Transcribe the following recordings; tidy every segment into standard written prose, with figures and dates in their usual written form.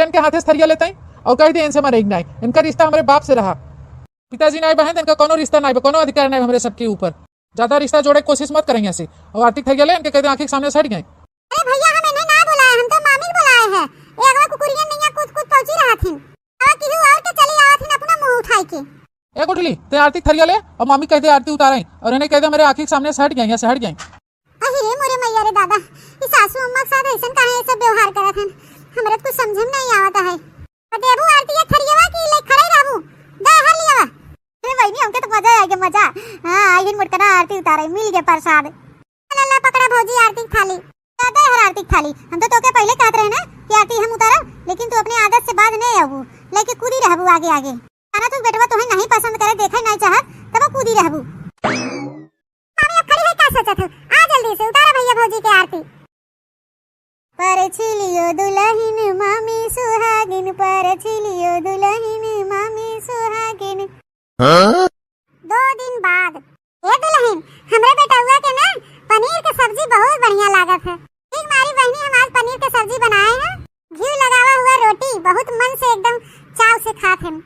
बहन के हाथे थरिया लेते और कह दिए इनसे मरेगी नहीं, इनका रिश्ता हमारे बाप से रहा। पिताजी नहीं बहन, इनका कोनो रिश्ता नहीं, कोनो अधिकार नहीं हमारे सबके ऊपर। ज्यादा रिश्ता जोड़े की कोशिश मत करेंगे ऐसे। और आर्थिक थरिया ले इनके कहते आंखी के सामने सट गए। अरे भैया हम इन्हें ना बुलाए, हम तो मामी बुलाए हैं। एक बार कुकुरिया नैया कूद कूद पहुंची रहा थी और किसी और के चली आवत थी अपना मुंह उठाई के। एक उठली ते आर्थिक थरिया ले और मामी कहते आरती उतारें और इन्हें कहते मेरे आंखी के सामने से हट गए, यहाँ से हट गए। अरे मोरे मैया रे दादा, इस सासू अम्मा के साथ ऐसा काहे सब व्यवहार करत हन, हमरा कुछ समझ में नहीं आवत है। देबू आरती ये थरियावा की ले खड़े रहबू, दे हर लियावा। ए बहनी हमके तो मजा आ गया, मजा। हां आइन मुटकना आरती उतारे, मिल गया प्रसाद। अल्लाह पकड़ा भौजी आरती थाली, दे हर आरती थाली। हम तो तोके पहले कहत रहे ना कि आरती हम उतारा, लेकिन तू अपनी आदत से बाज नहीं आबू, लेके कूदी रहबू आगे आगे। खाना तू बेटवा तोहे नहीं पसंद करे, देखै नहीं चाहत, तब कूदी रहबू। मामी अब खड़ी है का सोचत है, आ जल्दी से उतारा भैया भौजी के आरती। पर छिलियो दुल्हन मामी सुहागिन, पर छिलियो दुल्हन मामी सुहागिन। 2 दिन बाद ए दुल्हन, हमरे बेटवा के ना पनीर के सब्जी बहुत बढ़िया लागत है। एक हमारी बहनी हम आज पनीर के सब्जी बनाए हैं, घी लगावा हुआ रोटी, बहुत मन से एकदम चाव से खात हैं।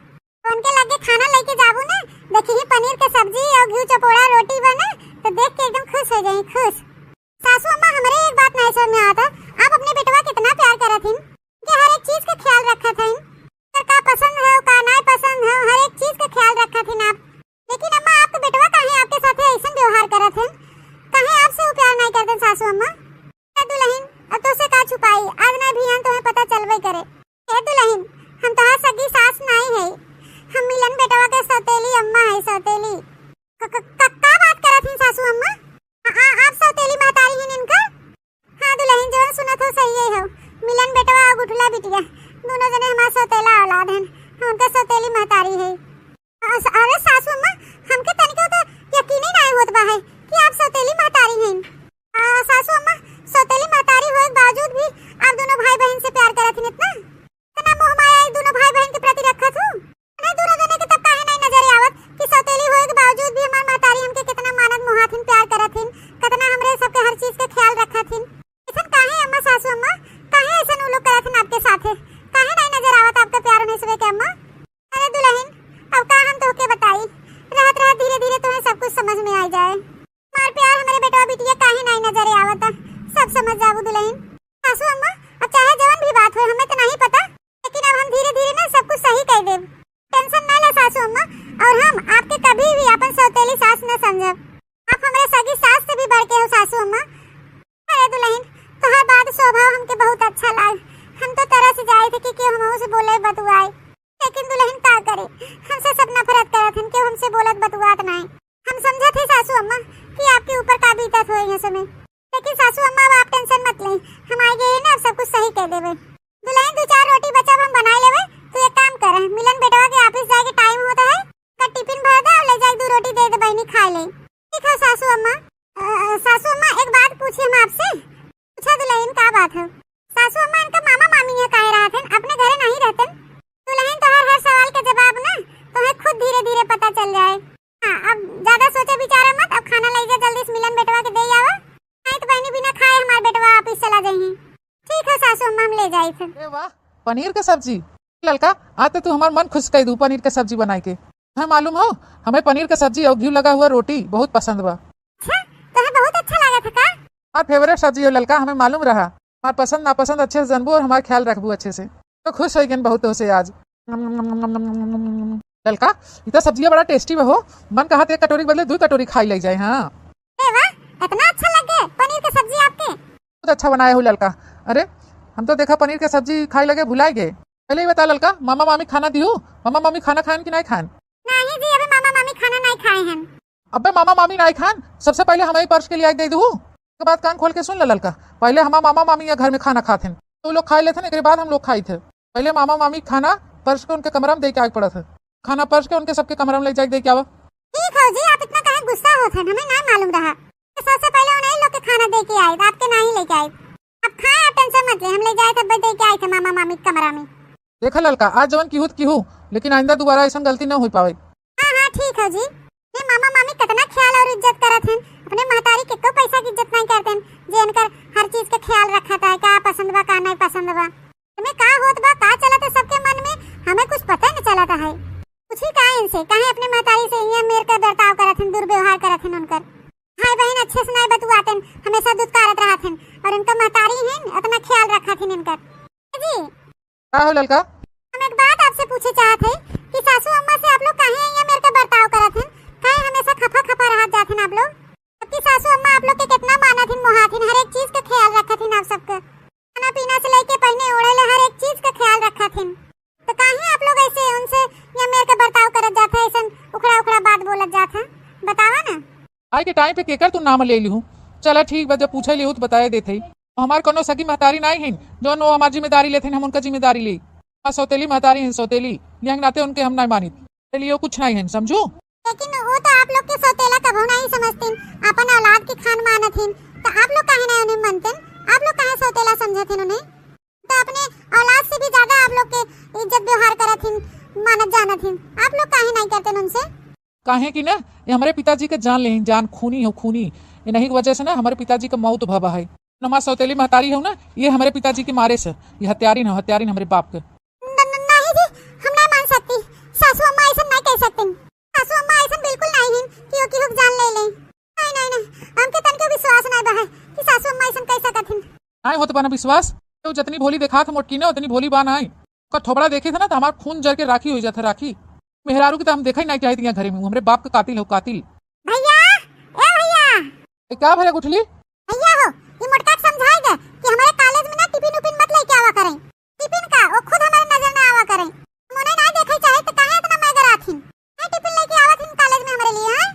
तो उनके लगे खाना लेके जाबू ना, देखिए पनीर के सब्जी और घी चपोड़ा रोटी बना तो देख के एकदम खुश हो जाए, खुश। सासू अम्मा हमरे एक बात नहीं समझ में आता, आप अपने बेटवा कितना प्यार करत हन कि हर एक चीज का ख्याल रखत हन, का पसंद है का नहीं पसंद है, हर एक चीज का ख्याल रखत हन आप। लेकिन अम्मा आपका बेटवा काहे आपके साथ ऐसा व्यवहार करत हन, काहे आपसे वो प्यार नहीं करते सासू अम्मा? ए दुल्हन अब तो से का छुपाई, आज ना भी हम तुम्हें पता चलबे करे। ए दुल्हन हम तो सगी सास नहीं है, हम मिलन बेटवा के सौतेली अम्मा है, सौतेली। का बात करत हन सासू अम्मा? आप सौतेली महतारी हैं इनका? हाँ दुल्हन जो सुनत हो सही है हो, मिलन बेटवा और गुठला बिटिया दोनों जने हमारा सौतेला औलाद हैं, उनका सौतेली महतारी है। अरे सासू अम्मा हमके तनिको तो यकीन ही नहीं होत बा है कि आप सौतेली महतारी हैं। सासू अम्मा सौतेली महतारी होए के बावजूद भी आप दोनों भाई बहन से प्यार करत हैं, इतना मोह माया दोनों भाई बहन के प्रति रखत हो। नहीं दोनों जने के तब काहे नहीं नजर आवत कि सौतेली होए के बावजूद भी हमार महतारी हमके कितना मानत मोहाथिन, प्यार करत हैं, कितना हमरे सबके हर चीज का ख्याल रखत हैं। ऐसा काहे अम्मा सासू अम्मा, काहे ऐसा उ लोग करत हैं आपके साथे, काहे नहीं नजर आवत आपका प्यार होने से के अम्मा? अरे दुल्हन अब का हम तोके बताई, रात रात धीरे धीरे तुम्हें सब कुछ समझ में आ जाए। मार प्यार हमारे बेटवा बिटिया काहे नहीं नजर आवता, सब समझ जाबू दुल्हन। सासू अम्मा अब चाहे जवन भी बात हो हमें तो नहीं पता, लेकिन अब हम धीरे धीरे ना सब कुछ सही कर देब, टेंशन ना ले सासू अम्मा। और हम आपके कभी भी अपन सौतेली सास न समझब, आप हमारे सगी सास से भी बढ़ के हो सासू अम्मा। अरे दुल्हन तोहार बात स्वभाव हमके बहुत अच्छा लाग, हम तो तरह से जाए थे कि क्यों हम से बोले बतुआए, लेकिन दुल्हन का करे हमसे सब नफरत करत हन, क्यों हमसे बोलत बतुआत नहीं। हम समझत थे सासू अम्मा कि आपके ऊपर का बीतत होई है समय, लेकिन सासू अम्मा अब आप टेंशन मत लें, हम आए गए ना अब सब कुछ सही कर देबे। दुल्हन 2-4 रोटी बचा हम बना लेबे, तू एक काम कर, मिलन बेटवा के ऑफिस जाए के टाइम होता है, का टिफिन भर दे और ले जाए 2 रोटी दे दे बहनी खा ले। ठीक है सासू अम्मा। सासू अम्मा एक बात पूछी हम आपसे? पूछा दुल्हन का बात है? सासू अम्मा इनका मामा मामी है कह रहा थे, अपने घरे नहीं रहते? दुल्हन तो हर सवाल का जवाब ना तुम्हें खुद धीरे धीरे पता चल जाए। हाँ अब ज्यादा सोचे विचारा मत, अब खाना ले जा जल्दी से मिलन बेटवा के दे आवा, नहीं तो बहनी बिना खाए हमारे बेटवा ऑफिस चला जाए। ठीक है सासू अम्मा हम ले जाए थे। अरे वाह पनीर के सब्जी ललका, आते तू हमार मन खुश कर दू पनीर के सब्जी बनाए के। हमें मालूम हो हमें पनीर के सब्जी और घी लगा हुआ रोटी बहुत पसंद बा। अच्छा तुम्हें बहुत अच्छा लगा था का? हमार फेवरेट सब्जी हो ललका, हमें मालूम रहा, हमार पसंद नापसंद अच्छे से जानबू और हमारा ख्याल रखबू अच्छे से, तो खुश हो गए बहुत हो से आज। ललका इतना सब्जियां बड़ा टेस्टी हो, मन कहा 1 कटोरी बदले 2 कटोरी खाई ले जाए। हाँ इतना अच्छा लगे पनीर की सब्जी आपके? बहुत अच्छा बनाया हो ललका। अरे हम तो देखा पनीर के सब्जी खाई लगे भुलाए गए। पहले ही बता ललका, मामा मामी खाना दियो, मामा मामी खाना खान कि नहीं खान? नहीं जी अभी मामा मामी खाना नहीं खाए हैं। अबे मामा मामी नहीं खान, सबसे पहले हमारी पर्स के लिए दे दू, उसके बाद कान खोल के सुन ले ललका, पहले हमारा मामा मामी या घर में खाना खाते हैं तो लोग खा लेते एक बाद हम लोग खाई थे। पहले मामा मामी खाना पर्स के उनके कमरा में दे के आगे पड़ा था, खाना पर्स के उनके सबके कमरा में ले जाके दे के आवा। ठीक है जी, आप इतना काहे गुस्सा होते हैं, हमें नहीं मालूम रहा। सबसे पहले उन्हें लोग के खाना दे के आए, आपके नहीं लेके आए। आप खाए, आप टेंशन मत ले, हम ले जाए थे दे के आए थे मामा मामी के कमरा में। देखा ललका आज जवन की हूँ, लेकिन आइंदा दोबारा ऐसा गलती न हो पावे। हाँ ठीक है जी, ये मामा मामी कितना ख्याल और इज्जत करत हैं, अपने महतारी के को पैसा की इज्जत नहीं करते हैं, जे इनकर हर चीज का ख्याल रखा था, का पसंद बा का नहीं पसंद बा, तुम्हें का होत बा का चलत अच्छे से नहीं बतुआतन, हमेशा दूध कारत रहतन और उनका महतारी है अपना ख्याल रखत है इनका। जी का हो ललका? हम एक बात आपसे पूछे चाहत है कि सासू अम्मा से आप लोग काहे यहाँ मेरे का बर्ताव करत हैं? काहे हमेशा खफा खफा रहत जात हैं आप लोग? आपकी सासू अम्मा आप लोग के कितना मानत हैं, मोहात हैं, हर एक चीज का ख्याल रखत हैं आप सबका। खाना पीना से लेके पहने ओढ़े ले हर एक चीज का ख्याल रखत हैं। तो काहे आप लोग ऐसे उनसे या मेरे का बर्ताव करत जात है, ऐसा उखड़ा उखड़ा बात बोलत जात है? बतावा ना। आज के टाइम पे केकर तू नाम ले लिहूँ। चला ठीक बा, जब पूछे लिहूँ तो बताए देते। हमार कोनो सगी महतारी नहीं है जो नो हमार जिम्मेदारी लेते हैं, हम उनका जिम्मेदारी ली। सौतेली महतारी हैं, सौतेली यहाँ नाते उनके हम नहीं मानित, चलिए कुछ नहीं है, समझू। लेकिन वो तो आप लोग के सौतेला कभो नहीं समझतीन, अपन औलाद की खान मानत हैं, तो आप लोग काहे नहीं उन्हें मानतेन? आप लोग काहे सौतेला समझत हैं उन्हें? तो अपने औलाद से भी ज्यादा आप लोग के इज्जत व्यवहार करत हैं, मानत जानत हैं, आप लोग काहे नहीं करते उनसे? काहे कि ना ये हमारे पिताजी के जान ले, जान खूनी हो खूनी, ये नहीं की वजह से ना हमारे पिताजी का मौत भवा है। हमारा सौतेली महतारी हो ना, ये हमारे पिताजी के मारे से, ये हत्यारीन हो, हत्यारीन हमारे बाप के। नहीं जी, हम नहीं मान सकती। सासू अम्मा ऐसा नहीं कह सकती। सासू अम्मा ऐसा बिल्कुल नहीं है कि वो की जान ले ले। नहीं नहीं नहीं, हमके तन के विश्वास नहीं बा है कि सासू अम्मा ऐसा कह सकत हैं। नहीं होत बना विश्वास, तो जितनी भोली देखा था मोटकी ने उतनी भोली बान आई। का थोबड़ा देखे थे ना तो हमारा खून जर के राखी हो जाता, राखी मेहरारू की तो हम देखा ही नहीं चाहती यहाँ घरे में, हमारे बाप का कातिल हो, कातिल। भैया ए भैया, क्या भैया गुठली? भैया हो ये मोटका समझाएगा कि हमारे कॉलेज में ना टिफिन उपिन मत लेके आवा करें। टिफिन का वो खुद हमारे नजर ना आवा करें। मोने नहीं देखे चाहे तो काहे इतना मैगर आथिन? नहीं टिफिन लेके आवत हिन कॉलेज में हमारे लिए। हां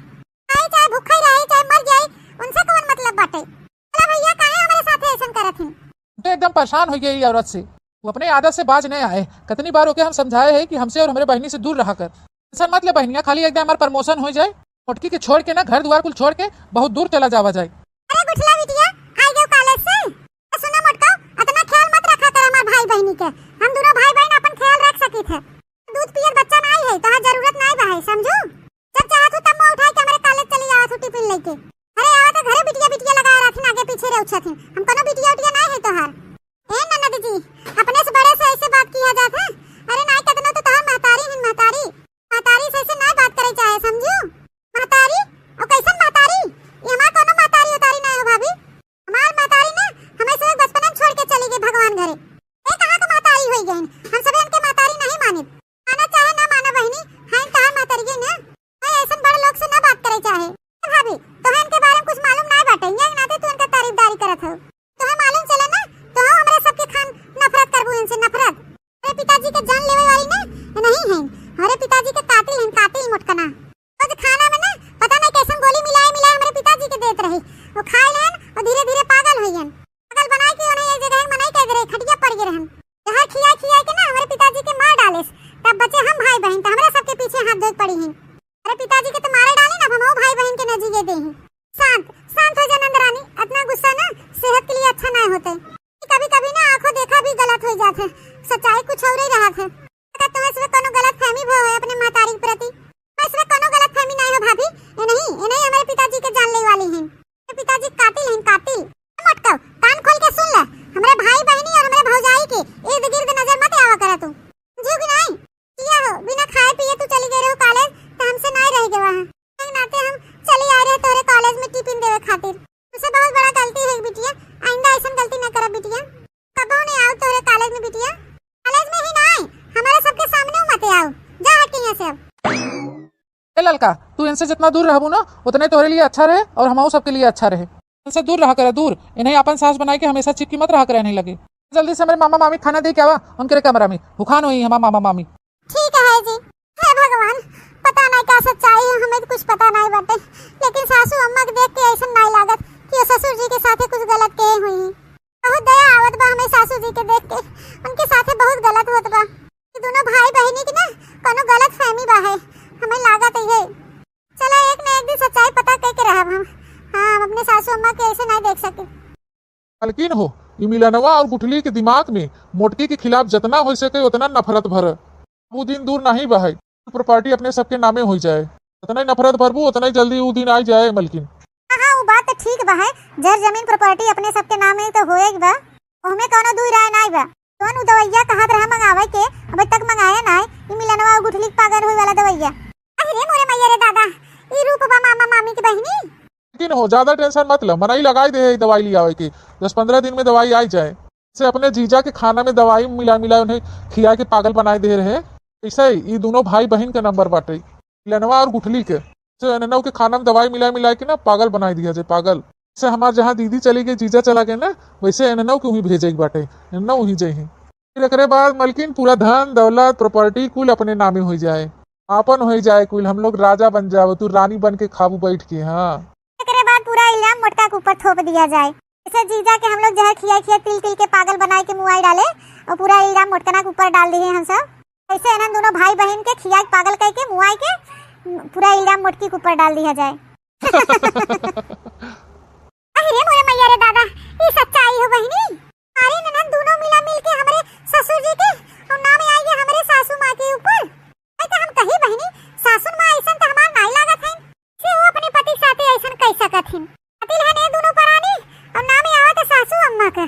खाए चाहे भूखा ही रहे चाहे मर जाए, उनसे कौन मतलब बाटे? अरे भैया काहे हमारे साथ ऐसा करत हिन? तो एकदम परेशान हो गई औरत से, वो अपने आदत से बाज नहीं आए। कितनी बार होके हम समझाए हैं कि हमसे और हमारे बहनी से दूर रहा कर। ऐसा मतलब बहनिया खाली एकदम हमारा प्रमोशन हो जाए, मोटकी के छोड़ के ना घर द्वार कुल छोड़ के बहुत दूर चला जावा जाए। अरे गुठला बिटिया आई गयो कॉलेज से। सुना मोटका, इतना ख्याल मत रखा कर हमार भाई बहनी के। हम दोनों भाई बहन अपन ख्याल रख सकी थे। दूध पियर बच्चा नहीं है तो जरूरत नहीं बा है, समझू। जब चाहत हो तब मैं उठाई के हमारे कॉलेज चली जावत हूं टिफिन लेके। अरे आवा तो घरे बिटिया बिटिया लगा रखिन, आगे पीछे रह उछथिन। हम कोनो बिटिया उटिया नहीं है तोहार। ए ननद जी, अपने से बड़े से ऐसे बात किया जात है? अरे नहीं कतनो तो तोहार महतारी हिन, महतारी महतारी से ऐसे नहीं बात करे चाहे, समझू। महतारी और कैसन महतारी? ये हमार कोनो महतारी उतारी नहीं हो भाभी। हमार महतारी ने हमें सब बचपन में छोड़ के चली गई भगवान घरे। ए कहां का महतारी होई गई? हम सब इनके महतारी नहीं मानित। माना चाहे ना माना बहनी, हां कहां महतारी गई ना। हां ऐसन बड़े लोग से ना बात करे चाहे। भाभी तो इनके बारे में कुछ मालूम नहीं बाटे, ये नाते तू इनका तारीफदारी करत हो। तो हम मालूम चले ना तो हम हमारे सबके खान नफरत करबू इनसे, नफरत। मेरे पिताजी के जान लेवे वाली ना नहीं है, हमारे पिताजी के कातिल हैं, कातिल मोटकना। रोज खाना में ना पता नहीं कैसन गोली मिलाए मिलाए हमारे पिताजी के देत रही, वो खाए लेन और धीरे धीरे पागल होइयन। पागल बनाए के उन्हें एक जगह मनाई कह दे रहे, खटिया पड़ गए रहन। जहर खिया खिया के ना हमारे पिताजी के मार डालेस, तब बचे हम भाई बहन, तो हमारे सबके पीछे हाथ धोई पड़ी हैं। अरे पिताजी के तो मारे डाले ना, हम भाई बहन के नजीके दे हैं। शांत शांत हो जा नंदरानी, इतना गुस्सा ना सेहत के लिए अच्छा नहीं होता। कभी कभी ना आंखों देखा भी गलत हो जाता है, सच्चाई कुछ और ही रहा है। अगर तुम्हें इसमें कोनो गलत फहमी हो है अपने महतारी के प्रति, इसमें कोनो गलत फहमी नहीं हो भाभी। ये नहीं हमारे पिताजी के जानने वाली हैं। मेरे पिताजी कातिल हैं, कातिल। मटका कान खोल के सुन ले, हमारे भाई बहनी और हमारे भौजाई के इर्द गिर्द नजर मत आवा करा तू, समझी कि नहीं? किया हो बिना खाए पिए तू चली गई रहो कॉलेज, तो हमसे नहीं रह गए वहां। नहीं नाते हम चली आ रहे तोरे कॉलेज में टिफिन देवे खातिर। तुझसे बहुत बड़ा गलती है बिटिया, आइंदा ऐसा गलती न करा बिटिया। कबो नहीं आओ तोरे कॉलेज में बिटिया, कॉलेज में ही नहीं हमारे सबके सामने मत आओ, जा हट के यहाँ से अब। ए ललका, तू इनसे जितना दूर रहबू ना उतने तोरे लिए अच्छा रहे और हमारे सबके लिए अच्छा रहे। इनसे दूर रहा करे, दूर। इन्हें अपन सास बनाए के हमेशा चिपकी मत रहा करे, नहीं लगे। जल्दी से मेरे मामा मामी खाना दे के आवा, उनके कमरा में भूखान हुई हमारा मामा मामी। ठीक है जी। हे भगवान, पता नहीं क्या सच्चाई है, हमें तो कुछ पता नहीं बटे। लेकिन सासू अम्मा के देख के ऐसा नहीं लागत कि ससुर जी के साथ कुछ गलत कहे हुई हैं। बहुत दया आवत बा हमें सासू जी के देख के, उनके साथ बहुत गलत होत बा। ये दोनों भाई बहनी की ना कोनो गलत फहमी बा है, हमें लागत है। चलो एक न एक दिन सच्चाई पता करके रहब हम। हाँ, हम अपने सासू अम्मा के ऐसे नहीं देख सकते। मालकिन हो, ये मिलनवा और गुठली के दिमाग में मोटकी के खिलाफ जितना हो सके उतना नफरत भर। वो दिन दूर नहीं बहाई, प्रॉपर्टी अपने सबके नामे हो जाए। उतना ही नफरत भरबू उतना ही जल्दी वो दिन आ जाए मलकिन। हाँ वो बात तो ठीक बा है, जर जमीन प्रॉपर्टी अपने सबके नामे तो होएगी बा, ओहमे कोनो दूर राय नहीं बा। कौन दवाइया कहात रहा मंगावे के, अबे तक मंगाया नहीं। ई मिलनवा और गुठली पागल होए वाला दवाइया। अरे मोरे मैया रे दादा, ई रूप बा मामा मामी की बहनी। लेकिन हो ज्यादा टेंशन मत लो, मनाई लगाई दे दवाई लिया आवे की 10-15 दिन में दवाई आई जाए। से अपने जीजा के खाना में दवाई मिला मिला उन्हें खिया के पागल बनाए दे रहे। ऐसा ही ये दोनों भाई बहन के नंबर बाटे, लनवा और गुठली के। से अननव के खाना में दवाई मिला मिला के ना पागल बनाई दिया जाए, पागल। से हमारे जहाँ दीदी चली गई, जीजा चला गया ना, वैसे अननव के वहीं भेजे बाटे, अननव वहीं जाही। फिर एकरे बाद मलकिन पूरा धन दौलत प्रॉपर्टी कुल अपने नामे हो जाए, आपन हो जाए कुल। हम लोग राजा बन जाओ, तू रानी बन के खाबू बैठ के। हाँ, एकरे बाद पूरा इल्जाम मोटका के ऊपर थोप दिया जाए। जैसे जीजा के हम लोग जहर खिया खिया तिल तिल के पागल बनाए के मुआई डाले और पूरा इल्जाम मोटकना के ऊपर डाल दिए हम सब। ऐसे इन्हें दोनों भाई बहन के खिया के पागल करके मुआई के पूरा इल्जाम मोटकी के ऊपर डाल दिया जाए। अरे मोरे मैया रे दादा, ये सच्चाई हो बहिनी। अरे ननद दोनों मिला मिल के हमारे ससुर जी के और नाम आई गए हमारे सासू माँ के ऊपर। नहीं तो हम कही बहिनी सासू माँ ऐसा तो हमार नहीं लागत है से वो अपने पति साथे ऐसा कह सकत हिन। अतिल है ने दोनों परानी और नाम आवत सासू अम्मा का।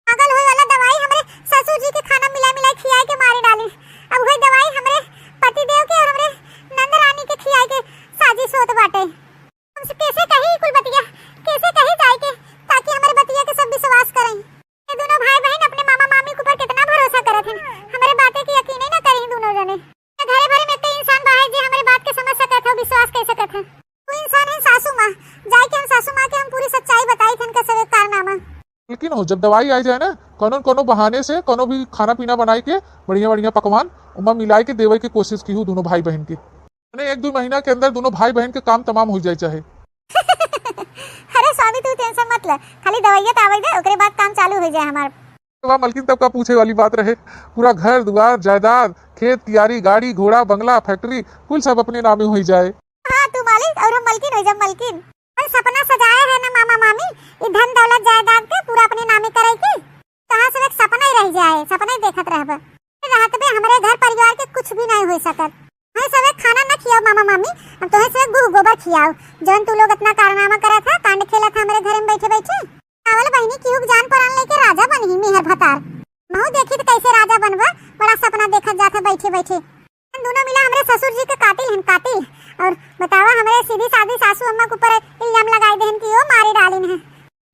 पागल होए वाला दवाई हमारे ससुर जी के खाना मिला मिला खियाए के मारे डाली। अब वही दवाई हमारे पति देव के और हमारे नंद रानी के खियाए के साजिश होत बाटे। हमसे कैसे कही कुल बतिया, कैसे कही जाए के ताकि हमारे बतिया के सब विश्वास करें। ये दोनों भाई बहन अपने मामा मामी के ऊपर कितना भरोसा करत हैं, हमारे बातें की यकीन ही ना करें दोनों जने। घरे भरे में तो इंसान बाहर जे हमारी बात के समझ सकत है, विश्वास कर सकत है। वो इंसान है सासू माँ, जाए के हम सासू माँ के हम पूरी सच्चाई बताई थन का सब कारनामा। लेकिन हो जब दवाई आई जाए ना, कोनो बहाने से कोनो भी खाना पीना बनाई के बढ़िया बढ़िया पकवान उमा मिलाई के देवे की कोशिश की हूँ दोनों भाई बहन की। 1-2 महीना के अंदर दोनों भाई बहन के काम तमाम हो जाए चाहे। अरे स्वामी तू टेंशन मत ले, खाली दवाइयाँ आवे दे, ओकरे बाद काम चालू हो जाए हमार। वहाँ मलकिन तब का पूछे वाली बात रहे, पूरा घर दुआर जायदाद खेत कियारी गाड़ी घोड़ा बंगला फैक्ट्री कुल सब अपने नामे हो जाए। हाँ तू मालिक और हम मलकिन हो जब मलकिन। और सपना सजाया है ना मामा मामी, ये धन दौलत जायदाद के पूरा अपने नामे करे के। कहाँ से एक सपना ही रह जाए, सपना ही देखत रहबा। रात में हमारे घर परिवार के कुछ भी नहीं हो सकत। हमें सब खाना न खियाओ मामा मामी, हम तो सब गुह गोबर खियाओ। जौन तू लोग इतना कारनामा करा था, कांड खेला था हमारे घर में बैठे बैठे। आवल बहनी की हुक जान परान लेके राजा बनही मेहर भतार। महू देखी तो कैसे राजा बनवा, बड़ा सपना देखत जाता बैठे बैठे। हम दोनों मिला हमारे ससुर जी के कातिल हैं, कातिल। और बतावा हमारे सीधी सादी सासू अम्मा के ऊपर इल्जाम लगाई देहन कि वो मारे डालिन है।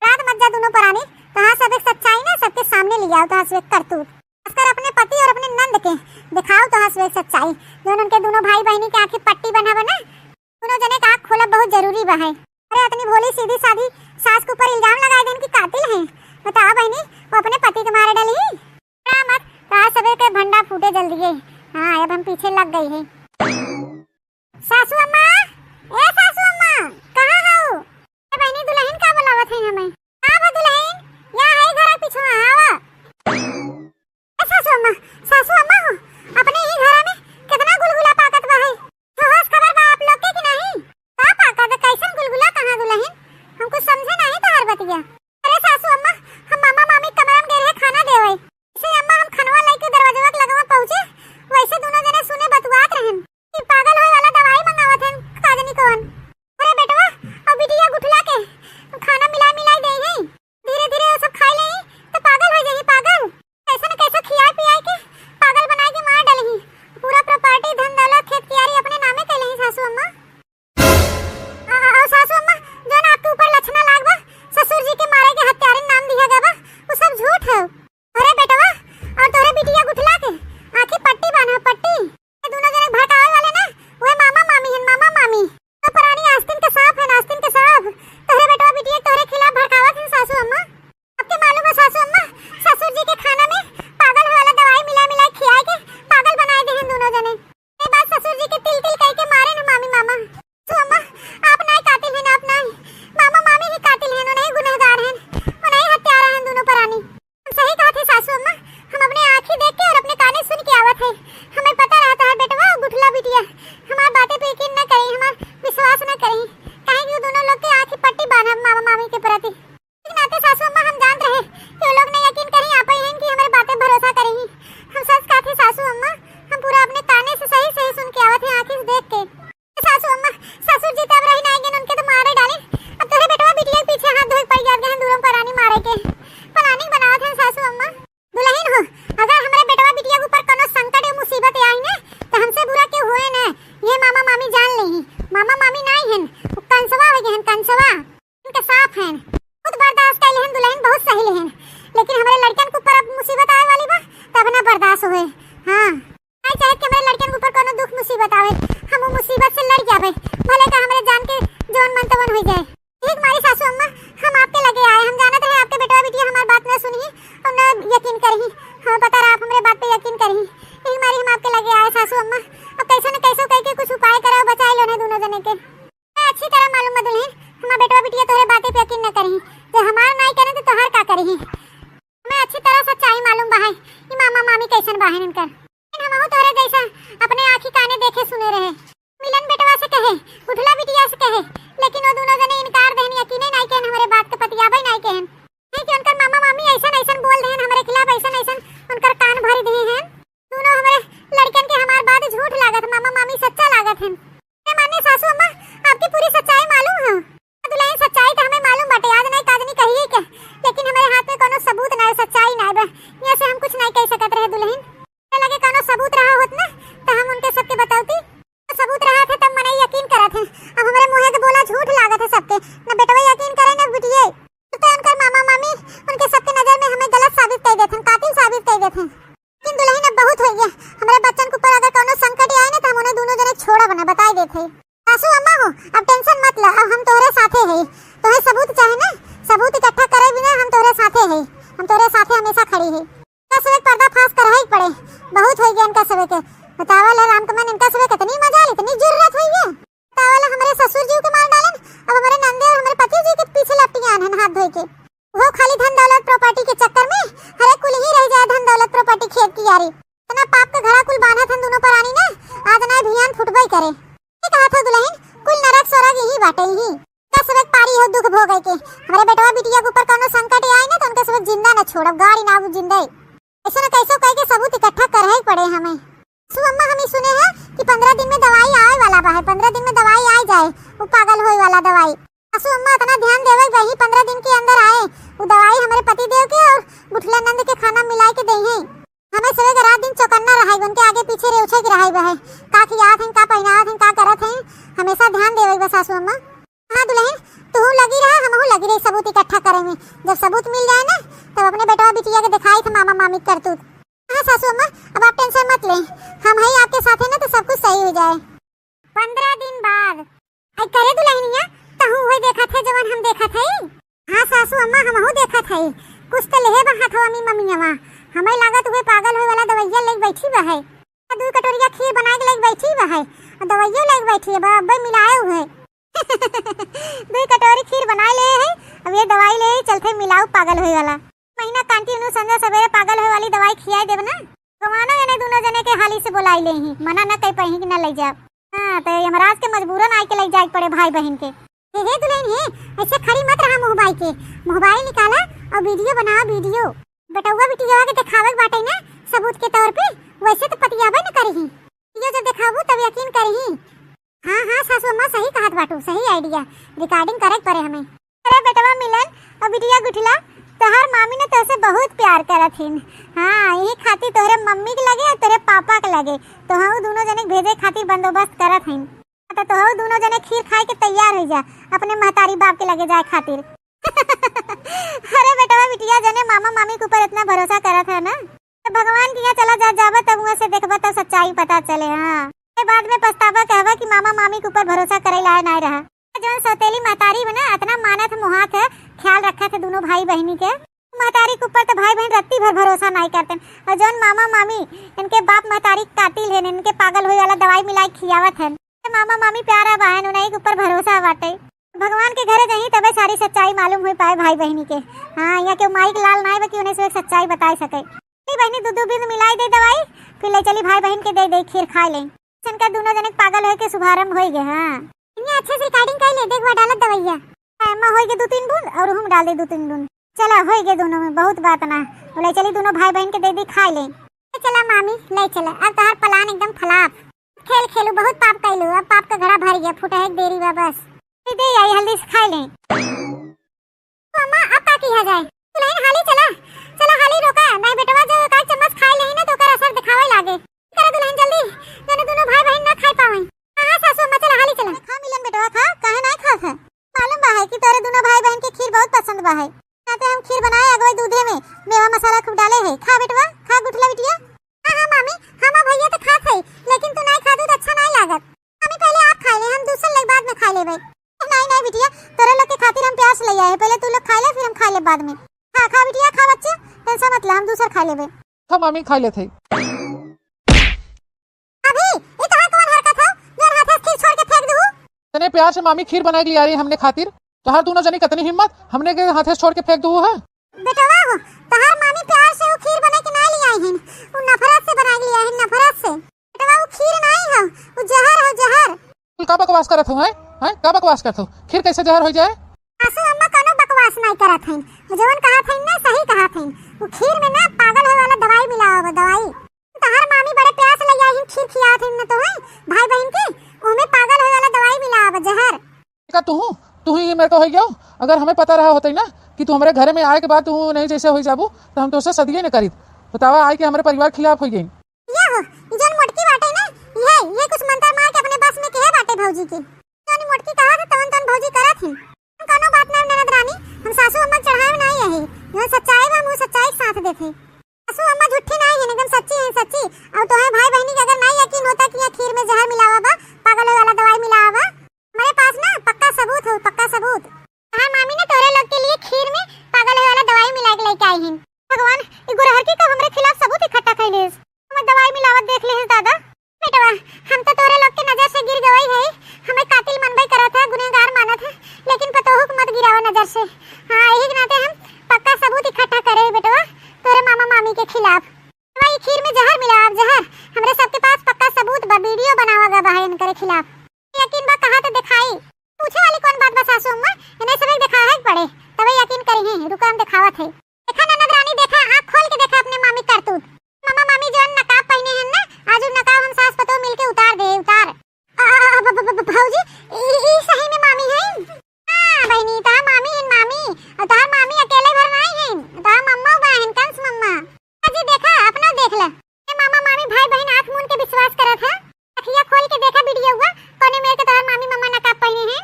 रात मत जा दोनों परानी, कहाँ सब एक सच्चाई ना सबके सामने ले आओ, तो हंस एक करतूत खासकर अपने पति और अपने नंद के दिखाओ, तो हंस एक सच्चाई। जो उनके दोनों भाई बहनी के आंखें पट्टी बना बना, दोनों जने का आँख खोला बहुत जरूरी बा है। अरे इतनी भोली सीधी सादी सास के ऊपर इल्जाम लगाए देन कि कातिल हैं। बताओ बहनी वो अपने पति के मारे डाली मत, कहा सबे के भंडा फूटे जल्दी। हाँ अब हम पीछे लग गई है। सासू अम्मा, ए सासू अम्मा कहाँ हो? बहनी दुल्हन का बुलावत है हमें। हाँ वो दुल्हन यहाँ है घर पीछे आवा। ए सासू अम्मा हो अपने ही घर में कितना गुलगुला पाकत बा है। तो होश खबर बा आप लोग के कि नहीं? का पाकत कैसन गुलगुला कहाँ दुल्हन? हमको समझे नहीं तो हर बतिया। अरे सासू अम्मा हम मामा मामी कमरा में गए रहे खाना देवे। इसे अम्मा हम खनवा लेके दरवाजा तक लगवा पहुँचे, वैसे दोनों जने सुने बतुआत रहन कि पागल होए वाला दवाई मंगावत हन काजनी कौन। अरे बेटवा और बिटिया गुठला के खाना मिलाई दे हैं, धीरे धीरे वो सब खा ले तो पागल हो जाही। पागल कैसे न कैसे खियाई पियाई के पागल बनाए के मार डालही। पूरा प्रॉपर्टी धन दौलत खेत कियारी अपने नामे कैलही सासू अम्मा। सासू अम्मा जो ना आपके ऊपर लक्षणा लागबा ससुर जी के ले हैं, लेकिन हमारे लड़कन के ऊपर अब मुसीबत आए वाली बा तब ना बर्दाश्त होए। हाँ आई चाहे कि हमारे लड़कन के ऊपर कोनो दुख मुसीबत आवे, हम वो मुसीबत से लड़ जावे, भले का हमारे जान के जोन मन तवन हो जाए। ठीक मारी सासू अम्मा, हम आपके लगे आए, हम जानते रहे आपके बेटा बेटिया हमारी बात न सुनी और न यकीन करही, हमें पता रहा आप हमारे बात पे यकीन करही, यही मारी हम आपके लगे आए सासू अम्मा। अब कैसे न कैसे कह के कुछ उपाय करो, बचाए लो ना दोनों जने के। अच्छी तरह मालूम बदल है हमारा बेटा बिटिया तोहरे बातें पे यकीन न करही, जो हमार नहीं करे तो तोहर का करही। हमें अच्छी तरह सच्चाई मालूम बा है कि मामा मामी कैसन बाहन इनकर, हम तोहरे जैसा अपने आँखी काने देखे सुने रहे। मिलन बेटवा से कहे, उठला बिटिया से कहे, लेकिन वो दोनों जने इनकार देहन, यकीन नहीं कहन हमारे बात के पतियाबे नहीं कहन, है कि उनकर मामा मामी ऐसा ऐसा बोल देहन हमारे खिलाफ, ऐसा उनकर कान भर दिए हैं। दोनों हमारे लड़कन के हमार बात झूठ लागत, मामा मामी सच्चा लागत हैं। माने सासू अम्मा आपकी पूरी सच्चाई मालूम है, दुल्हन सच्चाई तो हमें मालूम बाटे, आज नहीं काज नहीं कहिए के, लेकिन हमारे हाथ में कोनो सबूत ना है, सच्चाई ना है, यहाँ से हम कुछ नहीं कह सकत रहे। दुल्हन लगे कोनो सबूत रहा होत ना तो हम उनके सबके बताती, सबूत रहा था तब मने यकीन करत है। अब हमारे मुंह के बोला झूठ लागत है सबके, न बेटवा यकीन करे न बिटिए, तो उनकर मामा मामी उनके सबके नजर में हमें गलत साबित कर देते हैं, कातिल साबित कर देते हैं। लेकिन दुल्हन अब बहुत हो गया, हमारे बच्चन के ऊपर अगर कोनो संकट आए ना तो हम उन्हें दोनों जने छोड़ा बना बताई देते। सासू अम्मा हो अब टेंशन मत लो, अब हम तोहरे साथे है, तोहे सबूत चाहे ना, सबूत इकट्ठा करे बिना हम तोहरे साथे है, हम तोहरे साथे हमेशा खड़ी है। इनका सबे पर्दा फाश कर ही पड़े, बहुत हो गया इनका सबे के। बतावल राम कमन इनका सबे कितनी मजा ली, इतनी जरूरत हुई है। बतावल हमारे ससुर जी के मार डालन, अब हमारे नंदे और हमारे पति जी के पीछे लपटी आन हाथ धोए के, वो खाली धन दौलत प्रॉपर्टी के चक्कर में हरे कुल ही रह जाए, धन दौलत प्रॉपर्टी खेत की यारी, इतना पाप का घड़ा कुल बांधा था दोनों पर आनी ना, आज ना भियान फुटबई करे। ये कहा था दुल्हन कुल नरक स्वर्ग यही बाटे ही, का सबक पारी हो दुख भोग के, हमारे बेटवा बिटिया के ऊपर कोनो संकट आए ना तो उनके सबक जिंदा न छोड़ब, गाड़ी ना जिंदा ऐसा न कैसे कह के सबूत इकट्ठा कर ही पड़े हमें। सु अम्मा हम सुने हैं कि 15 दिन में दवाई आए वाला बा है, 15 दिन में दवाई आ जाए, वो पागल होए वाला दवाई। सु अम्मा इतना ध्यान देवे वही 15 दिन के अंदर आए, वो दवाई हमारे पति देव के और बुठला नंद के खाना मिला के दे हैं। हमें सुबह के रात दिन चौकन्ना रहा, उनके आगे पीछे रेउछे के रहा है, का खियात हैं, का पहनावत हैं, का करत हैं, हमेशा ध्यान देवे बस सासू अम्मा। हाँ दुल्हन तू लगी रहा, हम लगी रही सबूत इकट्ठा करे में, जब सबूत मिल जाए ना तब अपने बेटवा बिटिया के दिखाई थे मामा मामी करतूत। हाँ सासू अम्मा अब आप टेंशन मत लें, हम है आपके साथ है ना तो सब कुछ सही हो जाए। 15 दिन बाद आई करे दुल्हनिया तो हूँ वही देखा थे जवन हम देखा थे। हाँ सासू अम्मा हम हूँ देखा थे, कुछ तो लेहे बा हाथवा मी मम्मीवा, हमें लागत हुए पागल होए वाला दवाइया लेके बैठी बा है, 2 कटोरिया खीर बना के लेके बैठी बा है, और दवाइया लेके बैठी है, अब मिलाए हुए 2 कटोरी खीर बनाए ले है, अब ये दवाई ले चलते मिलाऊ पागल होए वाला, महीना कंटिन्यू संजा सवेरे पागल होए वाली दवाई खियाई देब ना, गवाना यानी दोनों जने के हाली से बुलाई ले ही, मना न कह पाही कि न ले जा। हाँ तो यमराज के मजबूरन आके ले जाए पड़े भाई बहन के। हे दुल्हन हे ऐसे खड़ी मत रहा, मोबाइल के मोबाइल निकाला और वीडियो बनाओ, वीडियो बेटवा बिटिया के दिखावे बाटे ना सबूत के तौर पे, वैसे तो पतियाबे न करही, ये जो दिखाबू तब यकीन करही। हाँ हाँ सासू अम्मा सही कहत बाटू, सही आइडिया, रिकॉर्डिंग करे पड़े हमें। अरे बेटवा मिलन और बिटिया गुठला तोहर मामी ने तोसे बहुत प्यार करत हिन, हाँ यही खातिर तोहरे मम्मी के लगे और तेरे पापा के लगे, तो हम दोनों जने भेजे खातिर बंदोबस्त करत हिन, तो तोहू दोनों जने खीर खाए के तैयार हो जा अपने महतारी बाप के लगे जाए खातिर। अरे बेटवा बिटिया जने मामा मामी के ऊपर इतना भरोसा करत है ना, तो भगवान की यहाँ चला जा जावा तब वहाँ से देखबा तो सच्चाई पता चले। हाँ बाद में पछतावा कहवा कि मामा मामी के ऊपर भरोसा करे लायक नहीं रहा, जो सौतेली महतारी बना इतना मानत मोहात है, ख्याल रखा थे दोनों भाई बहनी के, महतारी के ऊपर तो भाई बहन रत्ती भर भरोसा नहीं करते, और जो मामा मामी इनके बाप महतारी कातिल है, इनके पागल हुए वाला दवाई मिलाई खियावत है, मामा मामी प्यारा बहन उन्हीं के ऊपर भरोसा बाटे, भगवान के घरे जहीं तबे सारी सच्चाई मालूम हो पाए भाई बहनी के। हाँ यहाँ के माइक लाल ना है कि उन्हें से सच्चाई बता सके, बहनी दूध भी मिलाई दे दवाई, फिर ले चली भाई बहन के दे खीर खा ले, इनका दोनों जने पागल हो के शुभारंभ हो गए। हाँ इन्हें अच्छे से रिकॉर्डिंग कर ले, देख डालत दवाइया अम्मा हो गए 2-3 बूंद और हम डाल दे 2-3 बूंद, चला हो गए दोनों में बहुत बात ना, ले चली दोनों भाई बहन के दे खा ले। चला मामी ले चला, अब तोहर प्लान एकदम खलाफ, खेल खेलू बहुत पाप कैलू, अब पाप का घड़ा भर गया, फुटा एक देरी बा बस, दे आई हल्दी से खा ले। अम्मा अब का किया जाए, दुल्हन हाली चला चला हाली रोका नहीं बेटवा, जो एक चम्मच खा ले ना तो कर असर दिखावे लागे, करे दुल्हन जल्दी दोनों भाई बहन ना खा पावे। हां सासू अम्मा चला हाली चला, खा मिलन बेटवा खा, काहे नहीं खा है, मालूम बा है कि तोरे दोनों भाई बहन के खीर बहुत पसंद बा है, ना तो हम खीर बनाए अगवे दूधे में मेवा मसाला खूब डाले है। खा बेटवा, खा गुठला बिटिया। हां मामी, हम भैया तो खात है, लेकिन तू नहीं खादू तो अच्छा नहीं लागत। मम्मी पहले आप खा ले, हम दूसरे लोग बाद में खा लेबे। नहीं बिटिया, तोरे लोग के खातिर हम प्यास ले आए, पहले तू लोग खा ले फिर हम खा ले बाद में। खा बिटिया, खा बच्चे, टेंशन मत ले, हम दूसरा खा लेबे। हम मामी खा लेते अभी ये कहां कौन हरकत है जो हाथ से खीर छोड़ के फेंक दूं? तने प्यार से मामी खीर बना के लिए आ रही हमने खातिर, तोहार दोनों जनी कितनी हिम्मत, हमने के हाथे से छोड़ के फेंक दू है। बेटवा हो, तहार मामी प्यार से वो खीर बना के ना ले आई हैं, वो नफरत से बना के ले आई हैं, नफरत से। बेटवा वो खीर नहीं है, वो जहर है, जहर। तू का बकवास करत हो? हैं का बकवास करत हो? खीर कैसे जहर हो जाए? आसू अम्मा कोनो बकवास नहीं करत हैं, जवन कहत हैं ना सही कहत हैं। वो खीर में ना पागल होए वाला दवाई मिलावा है, दवाई। तहार मामी बड़े प्यास ले आई हैं, खीर खियात हैं ना तो है भाई बहन के, ओमे पागल होए वाला दवाई मिलावा है, जहर। का तू ही मेरे को हो गया। अगर हमें पता रहा होता ना कि तू हमारे घर में आए के बाद तू नहीं जैसे हो जाबू तो हम तो उससे सदिये न करी। बतावा आए कि हमारे परिवार खिलाफ हो गई। ये हो जन मोटकी बाटे ना, ये कुछ मंत्र मार के अपने बस में कहे बाटे भौजी के। जन मोटकी कहा था तवन भौजी करत हैं। हम कोनो बात नहीं ननद रानी, हम सासू अम्मा चढ़ाए नहीं है, जो सच्चाई बा मुंह सच्चाई के साथ देथे। सासू अम्मा झूठी नहीं है, एकदम सच्ची है, सच्ची। और तो है भाई बहनी के अगर नहीं यकीन होता कि ये खीर में जहर मिलावा बा, पागल वाला दवाई मिलावा बा, हमारे पास ना पक्का सबूत हो, पक्का सबूत। हां मामी ने तोरे लोग के लिए खीर में पागल वाला दवाई मिला के लेके आई हैं। भगवान, ये गुरहर की कब हमरे खिलाफ सबूत इकट्ठा कइले, हम दवाई मिलावत देख ले दादा। बेटवा हम तो तोरे लोग के नजर से गिर गई है, हमें कातिल मनबई करत है, गुनहगार मानत है, लेकिन पतोहुक मत गिराओ नजर से। हां यही के नाते हम पक्का सबूत इकट्ठा करे बेटवा तोरे मामा मामी के खिलाफ। भाई खीर में जहर मिला, अब जहर हमरे सबके पास पक्का सबूत बा, वीडियो बनावागा बा इनके खिलाफ। यकीन बा कहा तो दिखाई, पूछे वाली कौन बात बा सासू अम्मा, इन्हें सब दिखा है पड़े तबे यकीन करी है। रुको हम दिखावत है, देखा ननद रानी, देखा आंख खोल के देखा अपने मामी करतूत। मामा मामी जो नकाब पहने हैं ना, आज उन नकाब हम सास पतो मिलके उतार दे, उतार। भौजी ई सही में मामी है? हां बहनी, ता मामी है, मामी ता मामी अकेले घर नहीं है, ता मम्मा बहन कंस मम्मा। जी देखा अपना देख ले, ये मामा मामी भाई बहन आंख मूंद के विश्वास करत है। अखियां खोल के देखा वीडियो हुआ, कोने मेरे के तोहर मामी मम्मा नकाब पहने हैं,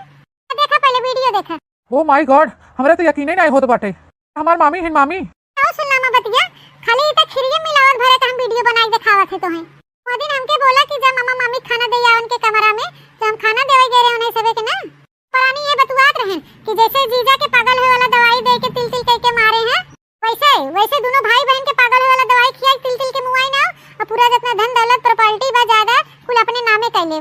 देखा पहले वीडियो देखा। ओ माय गॉड, हमरा तो यकीन ही नहीं होत बाटे हमार मामी है। मामी आओ सुनना मा बतिया, खाली इता खिरिया मिलावत भरे त हम वीडियो बना के दिखावत है तो है। वो दिन हमके बोला कि जब मामा मामी खाना दे आवन के कमरा में, तो हम खाना देवे गए रहे उन्हें सबे के ना। पुरानी ये बतुआत रहे कि जैसे जीजा के पागल होए वाला दवाई दे के तिल तिल कह के मारे हैं, वैसे दोनों भाई बहन के पागल होए वाला दवाई खियाई तिल तिल के मुआई ना, और पूरा जितना धन दौलत प्रॉपर्टी बा ज्यादा कुल अपने नामे कर ले।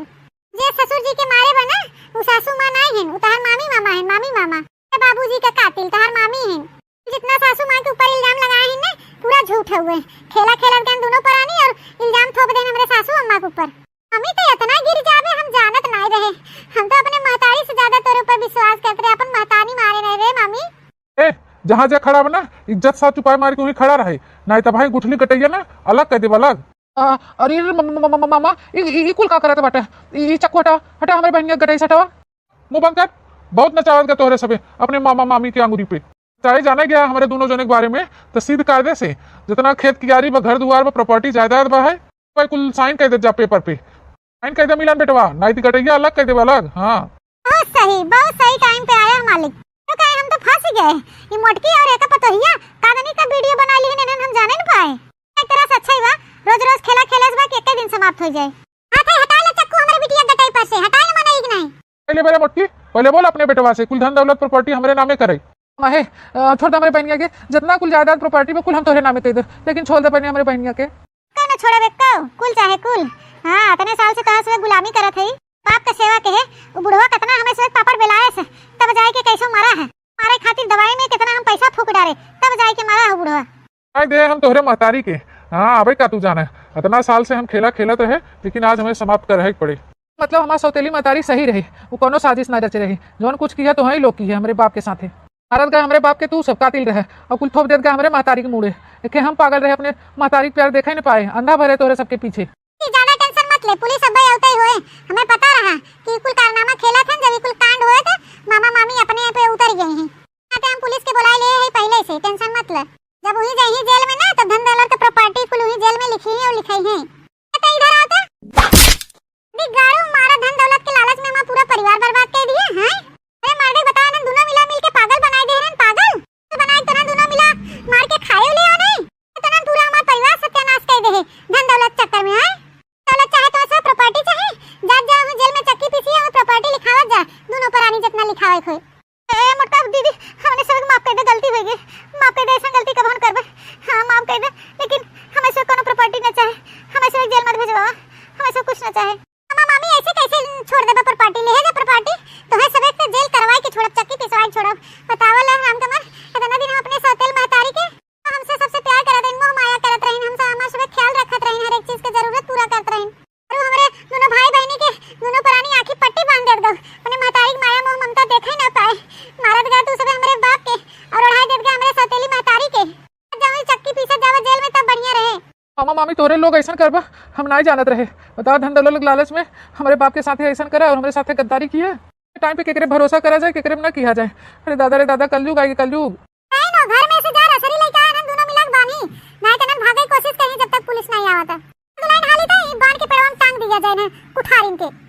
जे ससुर जी के मारे बना वो सासू मां नहीं है, वो तहार मामी मामा है, मामी मामा। ये बाबूजी का कातिल तहार मामी है। जितना सासू मां के ऊपर इल्जाम लगाए हैं ना, पूरा झूठ हुए। खेला खेलत गन दोनों परानी और इल्जाम थोप देन हमरे सासू अम्मा के ऊपर। हमें तो इतना गिर जावे हम जानत नहीं रहे, हम तो अपने महतारी से ज्यादा तोरे ऊपर विश्वास करते रहे, अपन महतारी मारे नहीं रे मामी। ए जहाँ जा खड़ा बना इज्जत साथ चुपाई मार के वहीं खड़ा रहे, नहीं तो भाई गुठली कटैया ना अलग कह दे अलग। अरे मामा ई कुल का करत बाटे? ई चक्कू हटा हटा, हमारे बहन के गटाई से हटावा। मुंह बंद कर, बहुत नचावत का तोहरे सबे अपने मामा मामी के अंगूरी पे। चाहे जाना गया हमारे दोनों जने के बारे में तो सीध कायदे से जितना खेत कियारी बा, घर दुआर बा, प्रॉपर्टी जायदाद बा है, भाई कुल साइन कर दे जा पेपर पे, साइन कर दे मिलन बेटवा, नहीं तो कटैया अलग कर दे अलग। हाँ बहुत सही टाइम पे आया मालिक, तो कहे हम तो फंस गए। ये मोटकी और एक पतोहिया कादनी का वीडियो बना ली है, हम जाने न पाए। एक तरह से अच्छा ही बा, रोज रोज खेला खेले से बा कि एक दिन समाप्त हो जाए। हाथ हटा ले चक्कू हमारे बिटिया गटाई पर से, हटा ले मना ही नहीं। पहले मेरे मोटकी पहले बोल अपने बेटवा से कुल धन दौलत प्रॉपर्टी हमारे नामे करे। माहे छोड़ दे हमारे बहनिया के, जितना कुल जायदाद प्रॉपर्टी में कुल हम तोहरे नामे दे दे, लेकिन छोड़ दे पहले हमारे बहनिया के। कहना छोड़े बेक्का कुल चाहे कुल। हां इतने साल से तोहर से गुलामी करत है, बाप के सेवा के है। वो बुढ़वा कितना हमें से पापड़ बेलाए से, तब जाए के कैसे मारा है, मारे खातिर दवाई में कितना हम पैसा फूक डाले, तब जाए के मारा है बुढ़वा। नहीं दे हम तोहरे महतारी के। हाँ अबे का तू जाना है, इतना साल से हम खेला खेलत रहे, लेकिन आज हमें समाप्त कर पड़े। मतलब हमारा सौतेली महतारी सही रही, वो कोनो साजिश ना रचे रही, जोन कुछ किया तो ही लोग की है हमारे बाप के साथ। मारत गए हमारे बाप के तू सब कातिल रहे, और कुल थोप देत गए हमारे महतारी के मुड़े के। हम पागल रहे, अपने महतारी के प्यार देखा ही नहीं पाए, अंधा भरे तोरे सबके पीछे। ज्यादा टेंशन मत ले, पुलिस अब आवते ही होए, हमें पता रहा कि कुल कारनामा खेला था, जब कुल कांड हुए थे मामा मामी अपने पे उतर गए हैं। हम पुलिस के बुला ले है पहले से, टेंशन मत ले। जब वही जाई जेल में ना, तो धन दौलत की प्रॉपर्टी कुल वही जेल में लिखी है और लिखाई है। तो इधर आता दिगाड़ू मारा धन दौलत के लालच में हम पूरा परिवार बर्बाद कर दिए हैं। अरे मार दे, बता ना, दोनों मिला मिल के पागल बनाए दे रहे हैं, पागल तो बनाए तो ना होगी, माफ कर दे, ऐसा गलती कबो न करबे। हां माफ कर दे, लेकिन हमें से कोनो प्रॉपर्टी न चाहे, हमें से जेल मत भेजवा, हमें से कुछ न चाहे। मामा मामी ऐसे कैसे छोड़ देबा प्रॉपर्टी, ले जा प्रॉपर्टी तो है सब एक जेल करवाए के छोड़ब, चक्की पिसवाए छोड़ब। बतावल राम कमल, इतना दिन हम अपने सौतेल महतारी के हमसे सबसे प्यार करत रहिन, मोह माया करत रहिन, हमसे हमार सब ख्याल रखत रहिन, हर एक चीज के जरूरत पूरा करत रहिन। और हमरे दोनों भाई बहनी के दोनों प्राणी आंखी पट्टी बांध देत गो, अपने महतारी की माया मोह ममता देखे न पाए, मारत गए तू सब हमरे बाप के और ओढ़ाई देत गए हमरे सौतेली महतारी के। जब चक्की पीसत जावे जेल में तब बढ़िया रहे। मामा मामी तोरे लोग ऐसा करबा हम नहीं जानत रहे। बताओ धन दौलत लालच में हमारे बाप के साथ ऐसा करा और हमारे साथ गद्दारी किया। टाइम पे केकरे भरोसा करा जाए, केकरे में न किया जाए। अरे दादा कलयुग आएगी, कलयुग। नहीं नो घर में से जा रसरी लइका आनन दोनों मिलक बानी, नहीं त न भागे कोशिश करी जब तक पुलिस नहीं आवता। दुलाइन हाली त ई बांध के पेड़वा में टांग दिया जाए ना कुठारिन के।